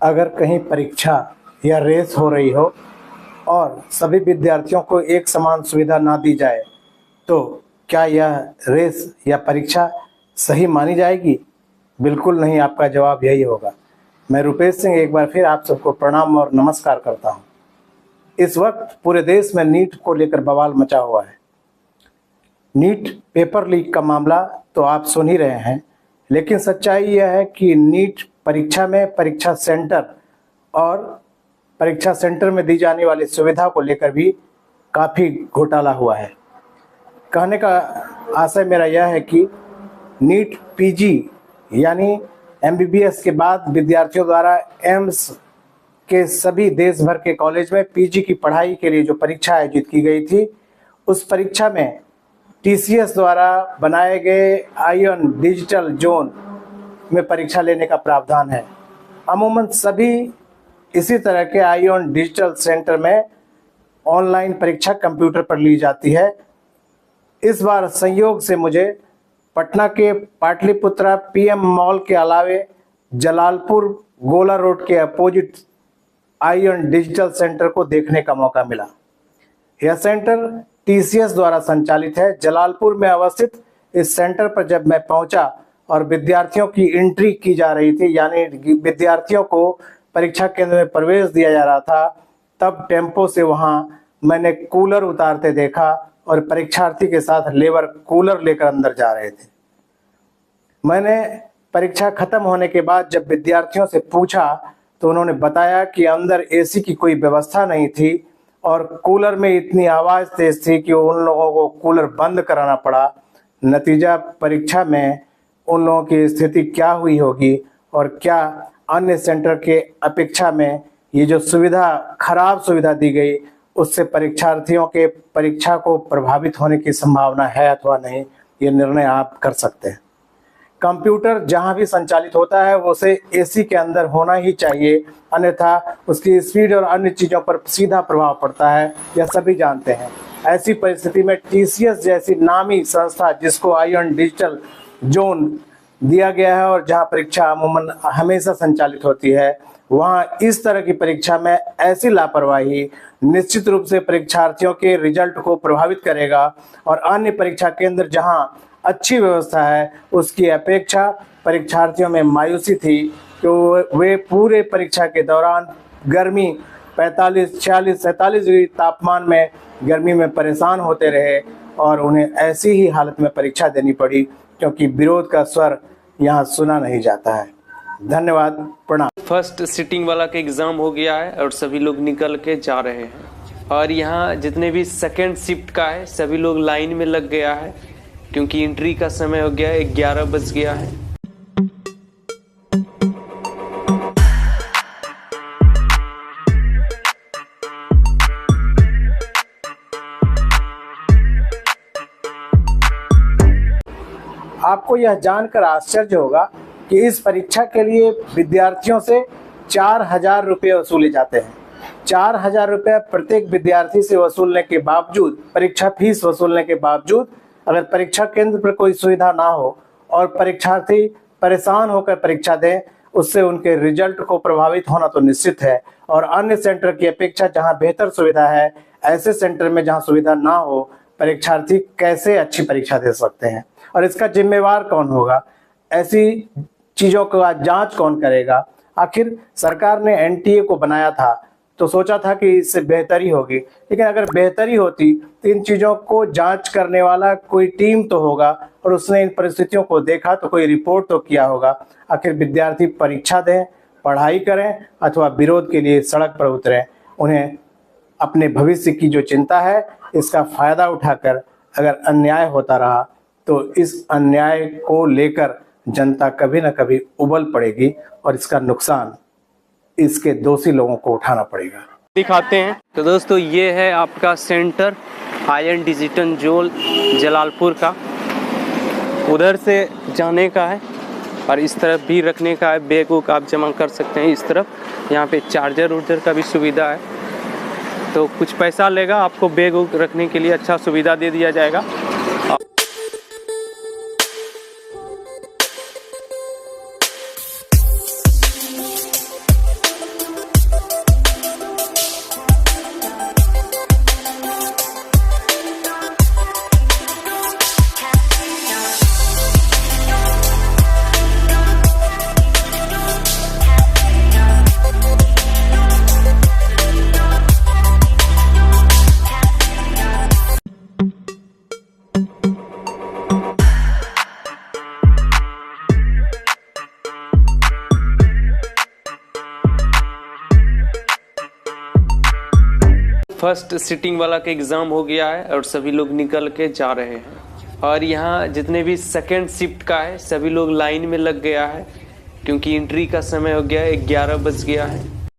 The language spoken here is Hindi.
अगर कहीं परीक्षा या रेस हो रही हो और सभी विद्यार्थियों को एक समान सुविधा ना दी जाए तो क्या यह रेस या परीक्षा सही मानी जाएगी? बिल्कुल नहीं, आपका जवाब यही होगा। मैं रुपेश सिंह एक बार फिर आप सबको प्रणाम और नमस्कार करता हूँ। इस वक्त पूरे देश में नीट को लेकर बवाल मचा हुआ है। नीट पेपर लीक का मामला तो आप सुन ही रहे हैं, लेकिन सच्चाई यह है कि नीट परीक्षा में परीक्षा सेंटर और परीक्षा सेंटर में दी जाने वाली सुविधा को लेकर भी काफ़ी घोटाला हुआ है। कहने का आशय मेरा यह है कि नीट पीजी यानी एमबीबीएस के बाद विद्यार्थियों द्वारा एम्स के सभी देश भर के कॉलेज में पीजी की पढ़ाई के लिए जो परीक्षा आयोजित की गई थी, उस परीक्षा में टीसीएस द्वारा बनाए गए आयन डिजिटल जोन में परीक्षा लेने का प्रावधान है। अमूमन सभी इसी तरह के आयन डिजिटल सेंटर में ऑनलाइन परीक्षा कंप्यूटर पर ली जाती है। इस बार संयोग से मुझे पटना के पाटलिपुत्रा पीएम मॉल के अलावे जलालपुर गोला रोड के अपोजिट आयन डिजिटल सेंटर को देखने का मौका मिला। यह सेंटर टीसीएस द्वारा संचालित है। जलालपुर में अवस्थित इस सेंटर पर जब मैं पहुंचा और विद्यार्थियों की एंट्री की जा रही थी, यानी विद्यार्थियों को परीक्षा केंद्र में प्रवेश दिया जा रहा था, तब टेम्पो से वहां मैंने कूलर उतारते देखा और परीक्षार्थी के साथ लेबर कूलर लेकर अंदर जा रहे थे। मैंने परीक्षा खत्म होने के बाद जब विद्यार्थियों से पूछा तो उन्होंने बताया कि अंदर एसी की कोई व्यवस्था नहीं थी और कूलर में इतनी आवाज़ तेज थी कि उन लोगों को कूलर बंद कराना पड़ा। नतीजा परीक्षा में उन लोगों की स्थिति क्या हुई होगी और क्या अन्य सेंटर के अपेक्षा में ये जो खराब सुविधा दी गई, उससे परीक्षार्थियों के परीक्षा को प्रभावित होने की संभावना है अथवा नहीं, ये निर्णय आप कर सकते हैं। कंप्यूटर जहां भी संचालित होता है वो उसे एसी के अंदर होना ही चाहिए, अन्यथा उसकी स्पीड और अन्य चीज़ों पर सीधा प्रभाव पड़ता है, यह सभी जानते हैं। ऐसी परिस्थिति में टीसीएस जैसी नामी संस्था, जिसको आयन डिजिटल जोन दिया गया है और जहां परीक्षा अमूमन हमेशा संचालित होती है, वहां इस तरह की परीक्षा में ऐसी लापरवाही निश्चित रूप से परीक्षार्थियों के रिजल्ट को प्रभावित करेगा और अन्य परीक्षा केंद्र जहां अच्छी व्यवस्था है उसकी अपेक्षा परीक्षार्थियों में मायूसी थी कि वे पूरे परीक्षा के दौरान गर्मी 45, 46, 47 डिग्री तापमान में गर्मी में परेशान होते रहे और उन्हें ऐसी ही हालत में परीक्षा देनी पड़ी, क्योंकि विरोध का स्वर यहाँ सुना नहीं जाता है। धन्यवाद, प्रणाम। फर्स्ट सिटिंग वाला का एग्ज़ाम हो गया है और सभी लोग निकल के जा रहे हैं और यहाँ जितने भी सेकेंड शिफ्ट का है सभी लोग लाइन में लग गया है, क्योंकि एंट्री का समय हो गया है, 11 बज गया है। आपको यह जानकर आश्चर्य होगा कि इस परीक्षा के लिए विद्यार्थियों से 4,000 रुपये वसूले जाते हैं। 4,000 रुपये प्रत्येक विद्यार्थी से वसूलने के बावजूद, परीक्षा फीस वसूलने के बावजूद, अगर परीक्षा केंद्र पर कोई सुविधा ना हो और परीक्षार्थी परेशान होकर परीक्षा दें, उससे उनके रिजल्ट को प्रभावित होना तो निश्चित है। और अन्य सेंटर की अपेक्षा जहां बेहतर सुविधा है, ऐसे सेंटर में जहां सुविधा ना हो, परीक्षार्थी कैसे अच्छी परीक्षा दे सकते हैं? और इसका जिम्मेवार कौन होगा? ऐसी चीज़ों का जांच कौन करेगा? आखिर सरकार ने एनटीए को बनाया था तो सोचा था कि इससे बेहतरी होगी, लेकिन अगर बेहतरी होती तो इन चीज़ों को जांच करने वाला कोई टीम तो होगा और उसने इन परिस्थितियों को देखा तो कोई रिपोर्ट तो किया होगा। आखिर विद्यार्थी परीक्षा दें, पढ़ाई करें अथवा विरोध के लिए सड़क पर उतरें, उन्हें अपने भविष्य की जो चिंता है, इसका फ़ायदा उठाकर अगर अन्याय होता रहा तो इस अन्याय को लेकर जनता कभी न कभी उबल पड़ेगी और इसका नुकसान इसके दोषी लोगों को उठाना पड़ेगा। दिखाते हैं। तो दोस्तों, ये है आपका centre ion digital zone Jalalpur का। उधर से जाने का है और इस तरफ भी रखने का है, बैग वैग आप जमा कर सकते हैं। इस तरफ यहाँ पे चार्जर उर्जर का भी सुविधा है, तो कुछ पैसा लेगा, आपको बैग वैग रखने के लिए अच्छा सुविधा दे दिया जाएगा। फर्स्ट सिटिंग वाला का एग्ज़ाम हो गया है और सभी लोग निकल के जा रहे हैं। और यहाँ जितने भी सेकेंड शिफ्ट का है सभी लोग लाइन में लग गया है, क्योंकि एंट्री का समय हो गया है, 11 बज गया है।